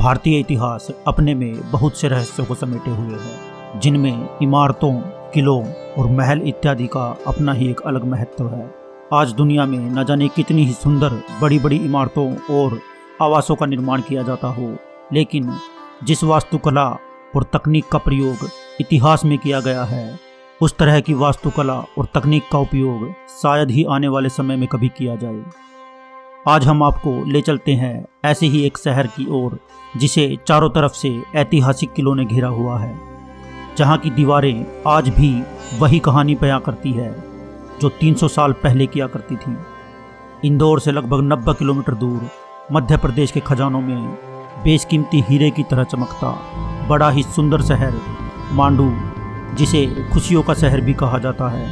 भारतीय इतिहास अपने में बहुत से रहस्यों को समेटे हुए है, जिनमें इमारतों, किलों और महल इत्यादि का अपना ही एक अलग महत्व है। आज दुनिया में न जाने कितनी ही सुंदर बड़ी बड़ी इमारतों और आवासों का निर्माण किया जाता हो, लेकिन जिस वास्तुकला और तकनीक का प्रयोग इतिहास में किया गया है, उस तरह की वास्तुकला और तकनीक का उपयोग शायद ही आने वाले समय में कभी किया जाए। आज हम आपको ले चलते हैं ऐसे ही एक शहर की ओर, जिसे चारों तरफ से ऐतिहासिक किलों ने घेरा हुआ है, जहां की दीवारें आज भी वही कहानी बयां करती है जो 300 साल पहले किया करती थी। इंदौर से लगभग 90 किलोमीटर दूर मध्य प्रदेश के खजानों में बेशकीमती हीरे की तरह चमकता बड़ा ही सुंदर शहर मांडू, जिसे खुशियों का शहर भी कहा जाता है,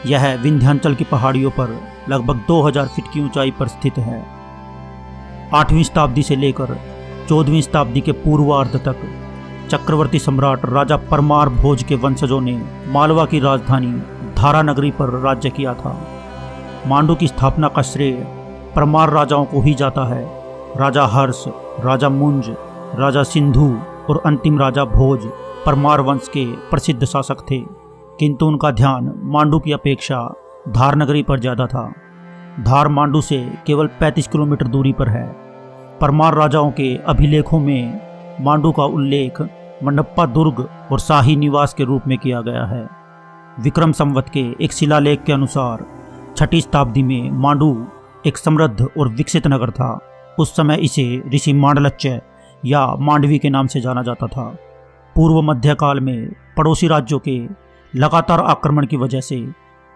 यह विंध्याचल की पहाड़ियों पर लगभग 2000 फीट की ऊंचाई पर स्थित है। 8वीं शताब्दी से लेकर 14वीं शताब्दी के पूर्वार्ध तक चक्रवर्ती सम्राट राजा परमार भोज के वंशजों ने मालवा की राजधानी धारा नगरी पर राज्य किया था। मांडू की स्थापना का श्रेय परमार राजाओं को ही जाता है। राजा हर्ष, राजा मुंज, राजा सिंधु और अंतिम राजा भोज परमार वंश के प्रसिद्ध शासक थे, किंतु उनका ध्यान मांडू की अपेक्षा धार नगरी पर ज़्यादा था। धार मांडू से केवल 35 किलोमीटर दूरी पर है। परमार राजाओं के अभिलेखों में मांडू का उल्लेख मंडप्पा दुर्ग और शाही निवास के रूप में किया गया है। विक्रम संवत के एक शिलालेख के अनुसार 6ठी शताब्दी में मांडू एक समृद्ध और विकसित नगर था। उस समय इसे ऋषि मांडलच्य या मांडवी के नाम से जाना जाता था। पूर्व मध्यकाल में पड़ोसी राज्यों के लगातार आक्रमण की वजह से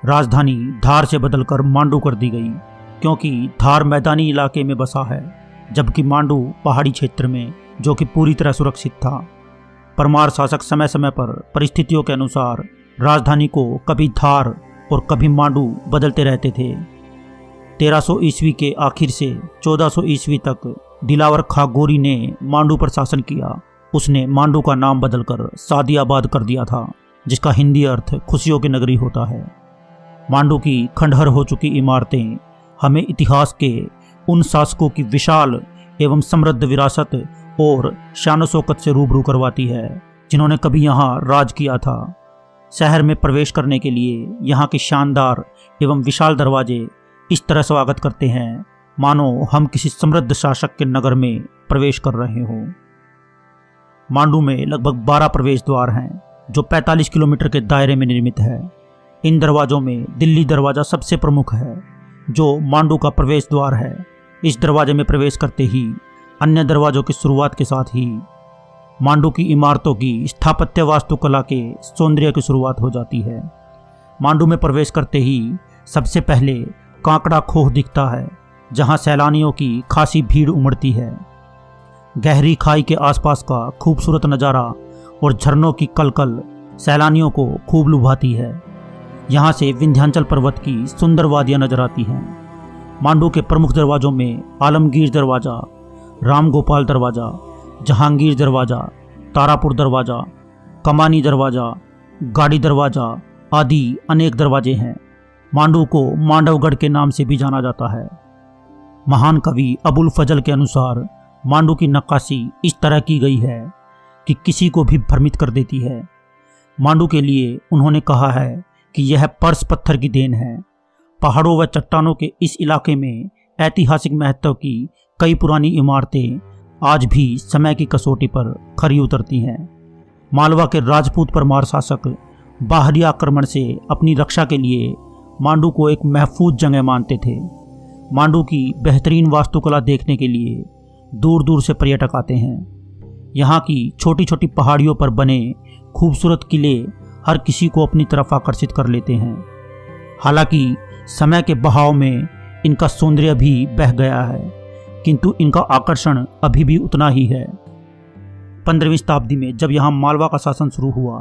राजधानी धार से बदलकर मांडू कर दी गई, क्योंकि धार मैदानी इलाके में बसा है, जबकि मांडू पहाड़ी क्षेत्र में, जो कि पूरी तरह सुरक्षित था। परमार शासक समय समय पर परिस्थितियों के अनुसार राजधानी को कभी धार और कभी मांडू बदलते रहते थे। 1300 ईस्वी के आखिर से 1400 ईस्वी तक दिलावर खां गोरी ने मांडू पर शासन किया। उसने मांडू का नाम बदलकर सादियाबाद कर दिया था, जिसका हिंदी अर्थ खुशियों की नगरी होता है। मांडू की खंडहर हो चुकी इमारतें हमें इतिहास के उन शासकों की विशाल एवं समृद्ध विरासत और शान शौकत से रूबरू करवाती है, जिन्होंने कभी यहाँ राज किया था। शहर में प्रवेश करने के लिए यहाँ के शानदार एवं विशाल दरवाजे इस तरह स्वागत करते हैं मानो हम किसी समृद्ध शासक के नगर में प्रवेश कर रहे हों। मांडू में लगभग 12 प्रवेश द्वार हैं, जो 45 किलोमीटर के दायरे में निर्मित है। इन दरवाज़ों में दिल्ली दरवाज़ा सबसे प्रमुख है, जो मांडू का प्रवेश द्वार है। इस दरवाजे में प्रवेश करते ही अन्य दरवाज़ों की शुरुआत के साथ ही मांडू की इमारतों की स्थापत्य वास्तुकला के सौंदर्य की शुरुआत हो जाती है। मांडू में प्रवेश करते ही सबसे पहले कांकड़ा खोह दिखता है, जहां सैलानियों की खासी भीड़ उमड़ती है। गहरी खाई के आसपास का खूबसूरत नज़ारा और झरनों की कलकल सैलानियों को खूब लुभाती है। यहाँ से विंध्याचल पर्वत की सुंदर वादियाँ नजर आती हैं। मांडू के प्रमुख दरवाज़ों में आलमगीर दरवाज़ा, रामगोपाल दरवाज़ा, जहांगीर दरवाज़ा, तारापुर दरवाज़ा, कमानी दरवाज़ा, गाड़ी दरवाज़ा आदि अनेक दरवाजे हैं। मांडू को मांडवगढ़ के नाम से भी जाना जाता है। महान कवि अबुल फजल के अनुसार मांडू की नक्काशी इस तरह की गई है कि किसी को भी भ्रमित कर देती है। मांडू के लिए उन्होंने कहा है कि यह पर्स पत्थर की देन है। पहाड़ों व चट्टानों के इस इलाके में ऐतिहासिक महत्व की कई पुरानी इमारतें आज भी समय की कसौटी पर खरी उतरती हैं। मालवा के राजपूत परमार शासक बाहरी आक्रमण से अपनी रक्षा के लिए मांडू को एक महफूज जगह मानते थे। मांडू की बेहतरीन वास्तुकला देखने के लिए दूर दूर से पर्यटक आते हैं। यहाँ की छोटी छोटी पहाड़ियों पर बने खूबसूरत किले हर किसी को अपनी तरफ आकर्षित कर लेते हैं। हालांकि समय के बहाव में इनका सौंदर्य भी बह गया है, किंतु इनका आकर्षण अभी भी उतना ही है। 15वीं शताब्दी में जब यहाँ मालवा का शासन शुरू हुआ,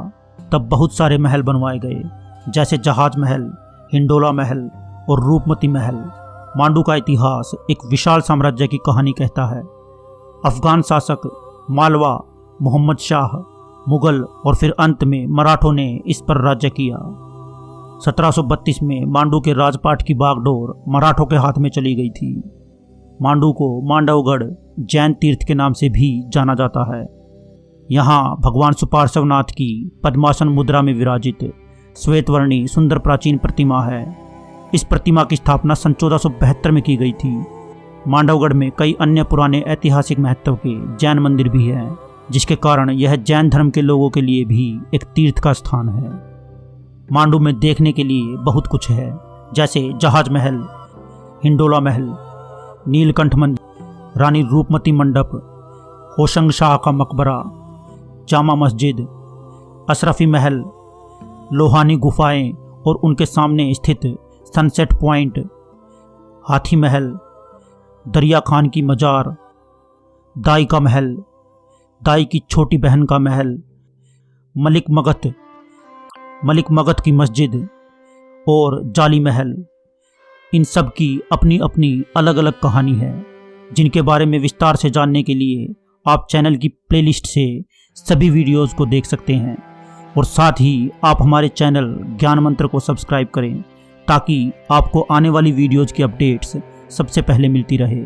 तब बहुत सारे महल बनवाए गए, जैसे जहाज महल, हिंडोला महल और रूपमती महल। मांडू का इतिहास एक विशाल साम्राज्य की कहानी कहता है। अफगान शासक मालवा, मोहम्मद शाह, मुगल और फिर अंत में मराठों ने इस पर राज्य किया। 1732 में मांडू के राजपाट की बागडोर मराठों के हाथ में चली गई थी। मांडू को मांडवगढ़ जैन तीर्थ के नाम से भी जाना जाता है। यहाँ भगवान सुपार्श्वनाथ की पद्मासन मुद्रा में विराजित श्वेतवर्णी सुंदर प्राचीन प्रतिमा है। इस प्रतिमा की स्थापना सन 1472 में की गई थी। मांडवगढ़ में कई अन्य पुराने ऐतिहासिक महत्व के जैन मंदिर भी हैं, जिसके कारण यह जैन धर्म के लोगों के लिए भी एक तीर्थ का स्थान है। मांडू में देखने के लिए बहुत कुछ है, जैसे जहाज महल, हिंडोला महल, नीलकंठ मंदिर, रानी रूपमती मंडप, होशंग शाह का मकबरा, जामा मस्जिद, अशरफी महल, लोहानी गुफाएं और उनके सामने स्थित सनसेट पॉइंट, हाथी महल, दरिया खान की मजार, दाई का महल, दाई की छोटी बहन का महल, मलिक मगध की मस्जिद और जाली महल। इन सब की अपनी अपनी अलग अलग कहानी है, जिनके बारे में विस्तार से जानने के लिए आप चैनल की प्लेलिस्ट से सभी वीडियोस को देख सकते हैं। और साथ ही आप हमारे चैनल ज्ञान मंत्र को सब्सक्राइब करें, ताकि आपको आने वाली वीडियोज की अपडेट्स सबसे पहले मिलती रहे।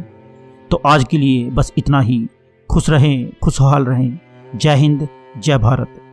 तो आज के लिए बस इतना ही। खुश रहें, खुशहाल रहें। जय हिंद, जय भारत।